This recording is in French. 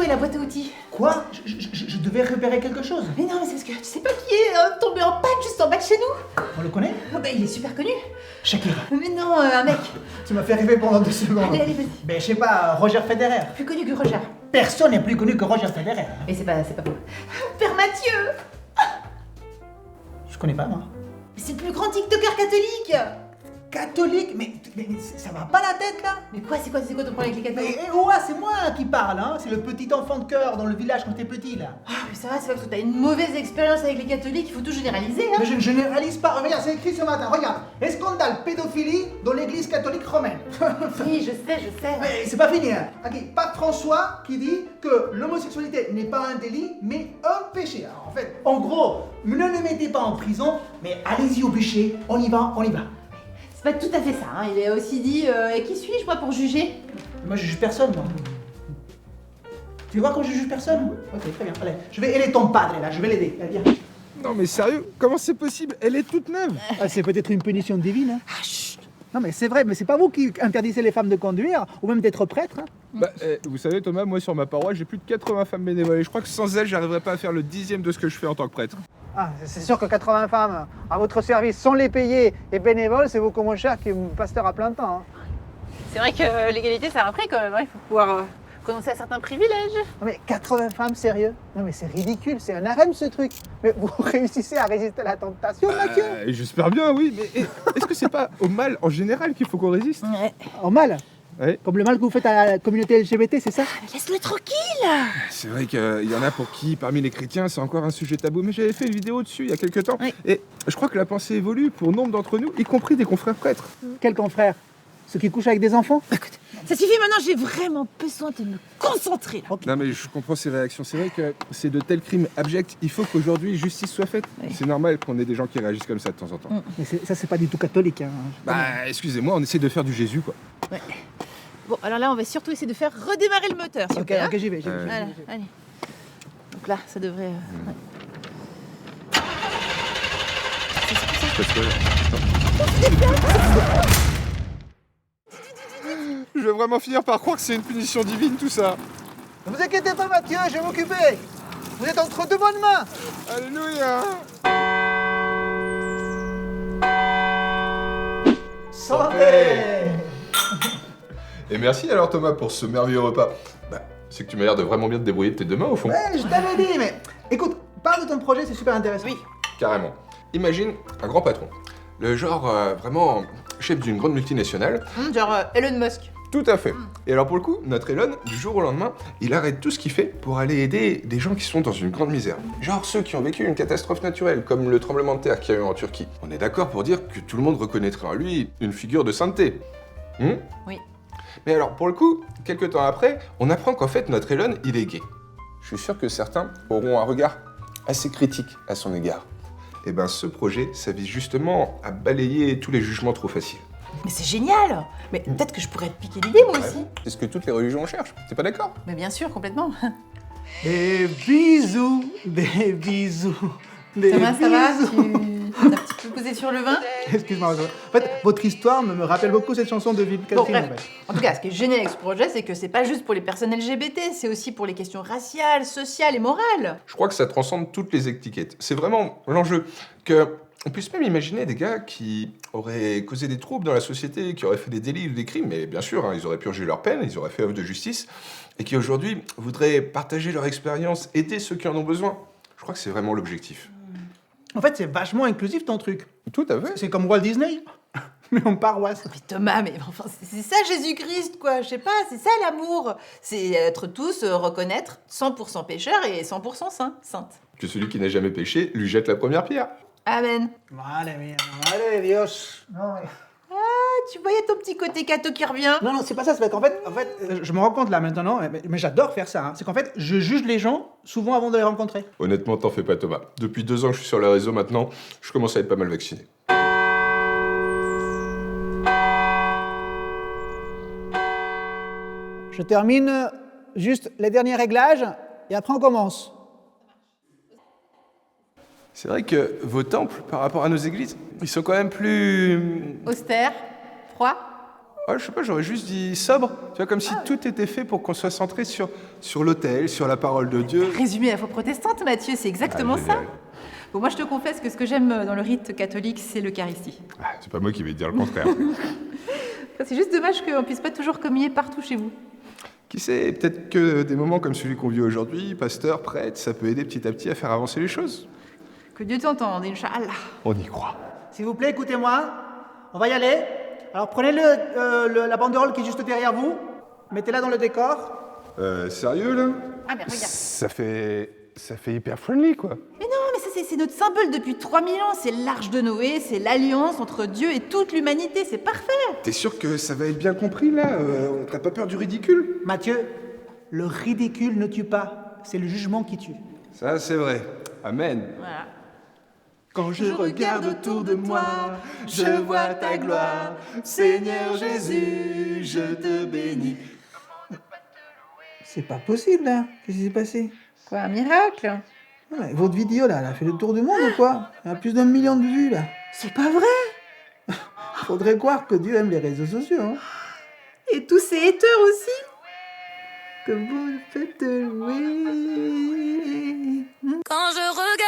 est la boîte à outils? Quoi? Je devais repérer quelque chose. Mais non, mais c'est parce que tu sais pas qui est tombé en panne juste en bas de chez nous? On le connaît? Oh, bah, il est super connu. Shakira. Mais non, un mec. Tu m'as fait rêver pendant 2 secondes. Allez, vas-y. Ben, je sais pas, Roger Federer. Plus connu que Roger. Personne n'est plus connu que Roger Federer. Mais c'est pas faux. Père Mathieu. Je connais pas, moi. Mais c'est le plus grand TikToker catholique. Catholique? Mais ça va pas la tête, là? Mais quoi, c'est quoi ton problème avec les catholiques? Mais ouais, c'est moi qui parle, hein. C'est le petit enfant de cœur dans le village quand t'es petit, là. Ah, mais ça va, c'est pas parce que t'as une mauvaise expérience avec les catholiques, il faut tout généraliser, hein. Mais je ne généralise pas. Regarde, c'est écrit ce matin. Regarde. Scandale pédophilie dans l'église catholique romaine. Oui, je sais. Mais c'est pas fini, hein. Ok, Pape François qui dit que l'homosexualité n'est pas un délit, mais un péché. Alors, en fait, en gros, ne le mettez pas en prison, mais allez-y au bûcher. On y va. C'est pas tout à fait ça, hein. Il a aussi dit et qui suis-je moi pour juger? Moi, je juge personne, moi. Tu vois quand je juge personne? Ok, très bien. Allez, je vais aider ton padre, là. Je vais l'aider. Allez, viens. Non mais sérieux, comment c'est possible? Elle est toute neuve. Ah, c'est peut-être une punition divine, hein. Ah, chut. Non, mais c'est vrai, mais c'est pas vous qui interdisez les femmes de conduire, ou même d'être prêtre, hein. Bah, vous savez Thomas, moi sur ma paroisse, j'ai plus de 80 femmes bénévoles et je crois que sans elles, j'arriverais pas à faire le 10e de ce que je fais en tant que prêtre. Ah, c'est sûr que 80 femmes à votre service sans les payer et bénévoles, c'est beaucoup moins cher qu'un pasteur à plein temps, hein. C'est vrai que l'égalité ça a un prix quand même, hein. Il faut pouvoir renoncer à certains privilèges. Non mais 80 femmes, sérieux? Non mais c'est ridicule, c'est un harem ce truc. Mais vous réussissez à résister à la tentation, Mathieu? J'espère bien, oui, mais est-ce que c'est pas au mal en général qu'il faut qu'on résiste? Ouais. En mal? Ouais. Comme le mal que vous faites à la communauté LGBT, c'est ça? Laisse-le tranquille. C'est vrai qu'il y en a pour qui, parmi les chrétiens, c'est encore un sujet tabou, mais j'avais fait une vidéo dessus il y a quelques temps, Oui. et je crois que la pensée évolue pour nombre d'entre nous, y compris des confrères prêtres. Quels confrères? Ceux qui couchent avec des enfants? Ça suffit maintenant, j'ai vraiment besoin de me concentrer là. Non mais je comprends ces réactions, c'est vrai que c'est de tels crimes abjects, il faut qu'aujourd'hui justice soit faite. Oui. C'est normal qu'on ait des gens qui réagissent comme ça de temps en temps. Mais ça, c'est pas du tout catholique, hein. Bah excusez-moi, on essaie de faire du Jésus quoi. Ouais. Bon, alors là, on va surtout essayer de faire redémarrer le moteur. s'il vous Ok, plaît, hein. ok, j'y vais. Voilà, allez. Donc là, ça devrait. Je vais vraiment finir par croire que c'est une punition divine tout ça. Ne vous inquiétez pas, Mathieu, je vais m'occuper. Vous êtes entre de bonnes mains. Alléluia. Santé! Et merci alors Thomas pour ce merveilleux repas. Bah, c'est que tu m'as l'air de vraiment bien te débrouiller de tes 2 mains au fond. Ouais, je t'avais dit, mais écoute, parle de ton projet, c'est super intéressant. Oui. Carrément. Imagine un grand patron. Le genre vraiment chef d'une grande multinationale. Genre Elon Musk. Tout à fait. Et alors pour le coup, notre Elon, du jour au lendemain, il arrête tout ce qu'il fait pour aller aider des gens qui sont dans une grande misère. Genre ceux qui ont vécu une catastrophe naturelle, comme le tremblement de terre qu'il y a eu en Turquie. On est d'accord pour dire que tout le monde reconnaîtrait en lui une figure de sainteté. Oui. Mais alors pour le coup, quelques temps après, on apprend qu'en fait notre Elon, il est gay. Je suis sûr que certains auront un regard assez critique à son égard. Et ben ce projet, ça vise justement à balayer tous les jugements trop faciles. Mais c'est génial. Mais peut-être que je pourrais te piquer l'idée moi aussi. C'est ce que toutes les religions cherchent, t'es pas d'accord? Mais bien sûr, complètement. Des bisous, des bisous, des Thomas, ça va? bisous. Tu t'as un petit peu posé sur le vin? Excuse-moi. En fait, votre histoire me rappelle beaucoup cette chanson de Ville Bon, Catherine. bref. En tout cas, ce qui est génial avec ce projet, c'est que c'est pas juste pour les personnes LGBT, c'est aussi pour les questions raciales, sociales et morales. Je crois que ça transcende toutes les étiquettes. C'est vraiment l'enjeu. On puisse même imaginer des gars qui auraient causé des troubles dans la société, qui auraient fait des délits ou des crimes, mais bien sûr, hein, ils auraient purgé leur peine, ils auraient fait œuvre de justice, et qui aujourd'hui voudraient partager leur expérience, aider ceux qui en ont besoin. Je crois que c'est vraiment l'objectif. En fait, c'est vachement inclusif ton truc. Tout à fait. C'est comme Walt Disney, mais en paroisse. Mais Thomas, mais enfin, c'est ça Jésus-Christ, quoi. Je sais pas, c'est ça l'amour. C'est être tous reconnaître 100% pécheurs et 100% saints, saintes. Que celui qui n'a jamais péché lui jette la première pierre. Amen. Madre mía, madre de Dios. Non, mais... Tu voyais ton petit côté catho qui revient. non, c'est pas ça. C'est qu'en fait, je me rends compte là maintenant, mais j'adore faire ça. Hein. C'est qu'en fait, je juge les gens souvent avant de les rencontrer. Honnêtement, t'en fais pas Thomas. Depuis 2 ans que je suis sur les réseaux maintenant, je commence à être pas mal vacciné. Je termine juste les derniers réglages et après on commence. C'est vrai que vos temples, par rapport à nos églises, ils sont quand même plus... Austère, froid. je sais pas, j'aurais juste dit sobre. Tu vois, comme si tout était fait pour qu'on soit centré sur l'autel, sur la parole de Dieu. Résumé la foi protestante, Mathieu, c'est exactement ça. Génial. Bon, moi je te confesse que ce que j'aime dans le rite catholique, c'est l'Eucharistie. C'est pas moi qui vais te dire le contraire. C'est juste dommage qu'on puisse pas toujours communier partout chez vous. Qui sait, peut-être que des moments comme celui qu'on vit aujourd'hui, pasteur, prêtre, ça peut aider petit à petit à faire avancer les choses. Que Dieu t'entende, Inch'Allah. On y croit. S'il vous plaît, écoutez-moi. On va y aller. Alors prenez la banderole qui est juste derrière vous. Mettez-la dans le décor. Sérieux là? Ah, mais regarde. Ça fait hyper friendly quoi. Mais non, mais ça c'est notre symbole depuis 3000 ans. C'est l'arche de Noé, c'est l'alliance entre Dieu et toute l'humanité. C'est parfait. T'es sûr que ça va être bien compris là? T'as pas peur du ridicule? Mathieu, le ridicule ne tue pas. C'est le jugement qui tue. Ça c'est vrai. Amen. Voilà. Quand je regarde autour de moi, je vois ta gloire. Seigneur Jésus, je te bénis. C'est pas possible, là. Qu'est-ce qui s'est passé? Quoi, un miracle? Ouais, votre vidéo, là, elle a fait le tour du monde ou quoi? Elle a plus d'1 million de vues, là. C'est pas vrai. Faudrait croire que Dieu aime les réseaux sociaux, hein. Et tous ces haters aussi. Que vous le faites louer. Quand je regarde